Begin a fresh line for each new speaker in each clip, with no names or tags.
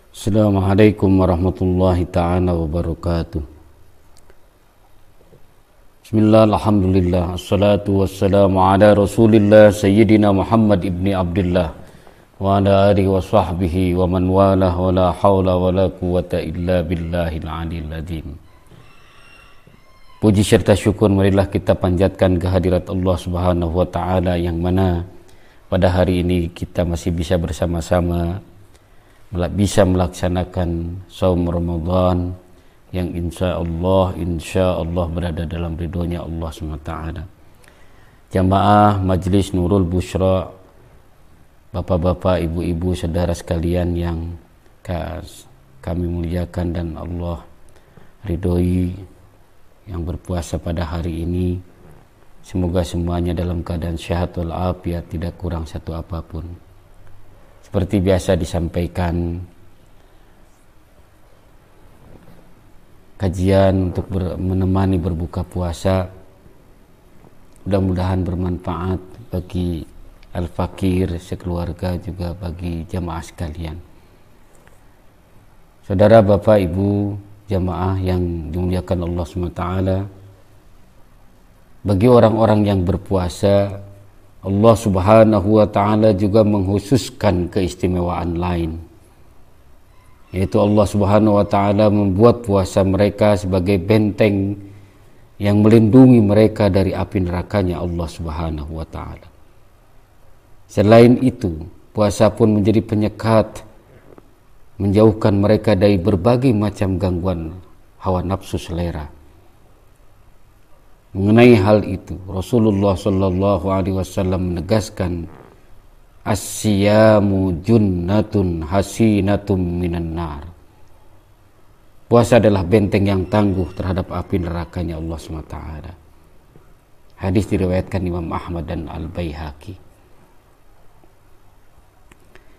Assalamualaikum warahmatullahi ta'ala wabarakatuh. Bismillah, alhamdulillah, assalatu wassalamu ala rasulillah sayyidina Muhammad ibni Abdullah wa ala alihi wa sahbihi wa man walah wa la hawla wa la quwata illa billahil aliyil azim. Puji serta syukur marilah kita panjatkan kehadirat Allah subhanahu wa ta'ala yang mana pada hari ini kita masih bisa bersama-sama bisa melaksanakan saum Ramadan yang insya Allah berada dalam ridhonya Allah SWT. Jamaah Majlis Nurul Busyra, bapak-bapak, ibu-ibu, saudara sekalian yang kami muliakan dan Allah ridhoi, yang berpuasa pada hari ini, semoga semuanya dalam keadaan sehat walafiat, tidak kurang satu apapun. Seperti biasa disampaikan, kajian untuk menemani berbuka puasa mudah-mudahan bermanfaat bagi al-fakir sekeluarga, juga bagi jamaah sekalian. Saudara, bapak, ibu, jamaah yang dimuliakan Allah SWT, bagi orang-orang yang berpuasa, Allah subhanahu wa ta'ala juga menghususkan keistimewaan lain, yaitu Allah subhanahu wa ta'ala membuat puasa mereka sebagai benteng yang melindungi mereka dari api nerakanya Allah subhanahu wa ta'ala. Selain itu, puasa pun menjadi penyekat, menjauhkan mereka dari berbagai macam gangguan hawa nafsu selera. Mengenai hal itu, Rasulullah sallallahu alaihi wasallam menegaskan, as-siyamu junnatun hasinatum minan nar. Puasa adalah benteng yang tangguh terhadap api nerakanya Allah SWT. Hadis diriwayatkan Imam Ahmad dan Al-Baihaqi.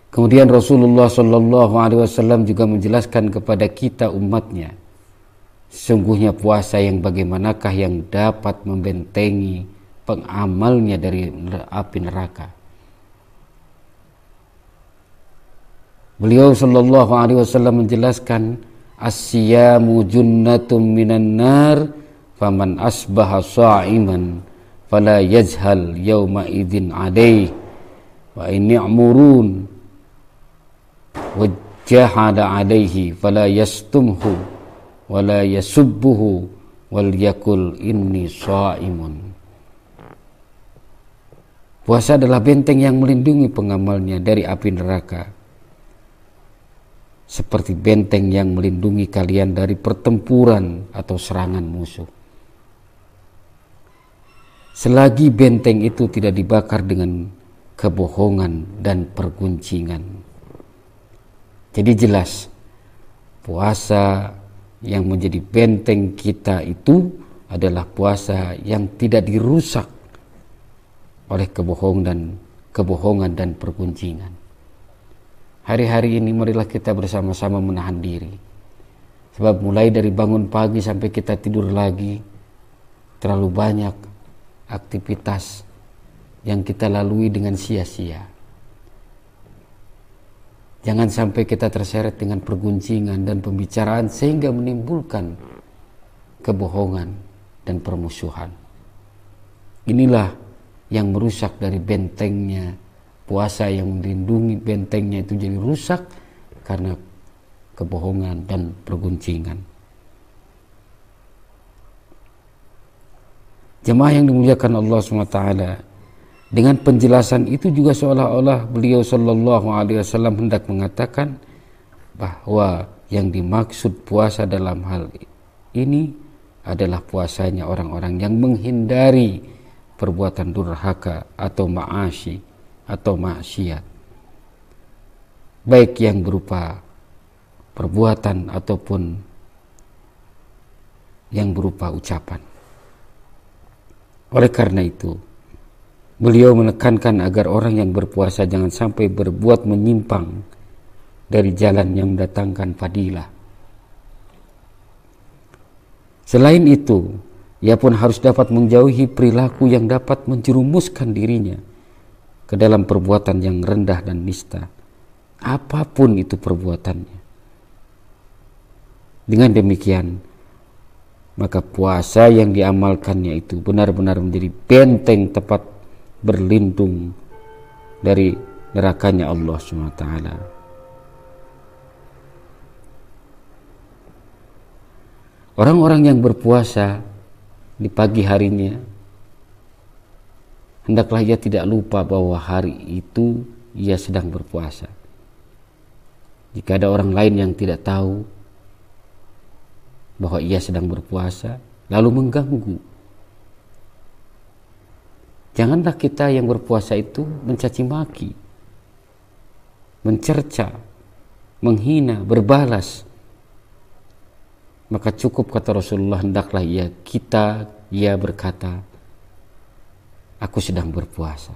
Kemudian Rasulullah sallallahu alaihi wasallam juga menjelaskan kepada kita umatnya, sesungguhnya puasa yang bagaimanakah yang dapat membentengi pengamalnya dari api neraka. Beliau sallallahu alaihi wasallam menjelaskan, as-siyamu junnatum minan nar, faman asbaha sha'iman fala yajhal yawma idzin alaih wa in ya'murun wajjahada alaihi fala yastumhu wala yasubbuhu wal yakul inni sha'imun. Puasa adalah benteng yang melindungi pengamalnya dari api neraka, seperti benteng yang melindungi kalian dari pertempuran atau serangan musuh. Selagi benteng itu tidak dibakar dengan kebohongan dan perguncingan. Jadi jelas, puasa yang menjadi benteng kita itu adalah puasa yang tidak dirusak oleh kebohongan dan perguncingan. Hari-hari ini marilah kita bersama-sama menahan diri. Sebab mulai dari bangun pagi sampai kita tidur lagi, terlalu banyak aktivitas yang kita lalui dengan sia-sia. Jangan sampai kita terseret dengan perguncingan dan pembicaraan sehingga menimbulkan kebohongan dan permusuhan. Inilah yang merusak dari bentengnya puasa, yang melindungi bentengnya itu jadi rusak karena kebohongan dan perguncingan. Jemaah yang dimuliakan Allah SWT, dengan penjelasan itu juga seolah-olah beliau sallallahu alaihi wasallam hendak mengatakan bahwa yang dimaksud puasa dalam hal ini adalah puasanya orang-orang yang menghindari perbuatan durhaka atau ma'asi atau maksiat, baik yang berupa perbuatan ataupun yang berupa ucapan. Oleh karena itu, Beliau menekankan agar orang yang berpuasa jangan sampai berbuat menyimpang dari jalan yang mendatangkan fadilah. Selain itu, ia pun harus dapat menjauhi perilaku yang dapat menjerumuskan dirinya ke dalam perbuatan yang rendah dan nista, apapun itu perbuatannya. Dengan demikian, maka puasa yang diamalkannya itu benar-benar menjadi benteng tepat berlindung dari nerakanya Allah SWT. Orang-orang yang berpuasa di pagi harinya, hendaklah ia tidak lupa bahwa hari itu ia sedang berpuasa. Jika ada orang lain yang tidak tahu bahwa ia sedang berpuasa, lalu mengganggu, janganlah kita yang berpuasa itu mencaci maki, mencerca, menghina, berbalas. Maka cukup kata Rasulullah, hendaklah ia berkata, aku sedang berpuasa.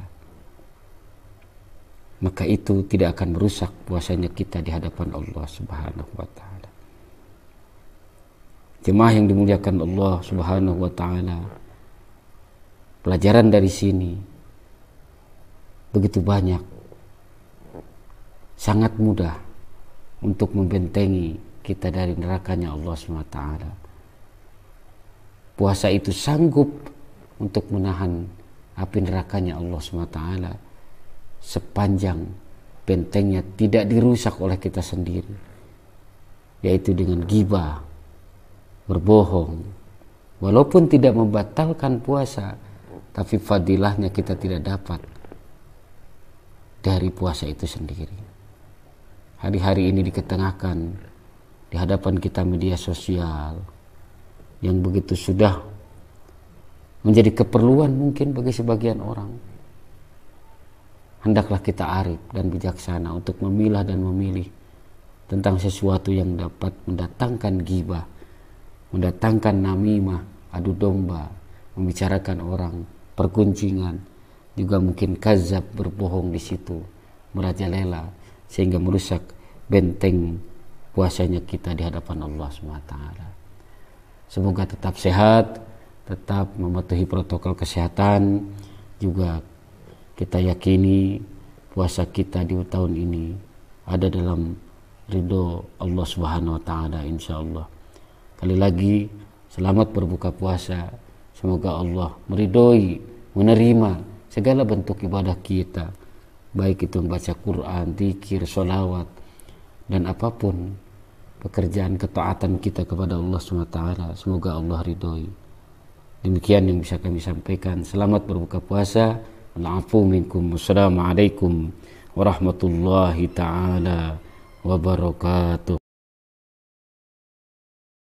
Maka itu tidak akan merusak puasanya kita di hadapan Allah Subhanahu wa ta'ala. Jemaah yang dimuliakan Allah Subhanahu wa ta'ala, pelajaran dari sini begitu banyak, sangat mudah untuk membentengi kita dari nerakanya Allah SWT. Puasa itu sanggup untuk menahan api nerakanya Allah SWT sepanjang bentengnya tidak dirusak oleh kita sendiri, yaitu dengan ghibah, berbohong. Walaupun tidak membatalkan puasa, tapi fadilahnya kita tidak dapat dari puasa itu sendiri. Hari-hari ini diketengahkan di hadapan kita media sosial yang begitu sudah menjadi keperluan mungkin bagi sebagian orang. Hendaklah kita arif dan bijaksana untuk memilah dan memilih tentang sesuatu yang dapat mendatangkan ghibah, mendatangkan namimah, adu domba, membicarakan orang, perguncingan, juga mungkin kazab, berbohong di situ, merajalela, sehingga merusak benteng puasanya kita di hadapan Allah SWT. Semoga tetap sehat, tetap mematuhi protokol kesehatan. Juga kita yakini puasa kita di tahun ini ada dalam ridho Allah Subhanahu wa ta'ala, insyaallah. Kali lagi selamat berbuka puasa. Semoga Allah meridhoi, menerima segala bentuk ibadah kita, baik itu membaca Quran, zikir, sholawat, dan apapun pekerjaan ketaatan kita kepada Allah SWT. Semoga Allah ridhoi. Demikian yang bisa kami sampaikan. Selamat berbuka puasa. Al-afu minkum. Wassalamualaikum warahmatullahi ta'ala wabarakatuh.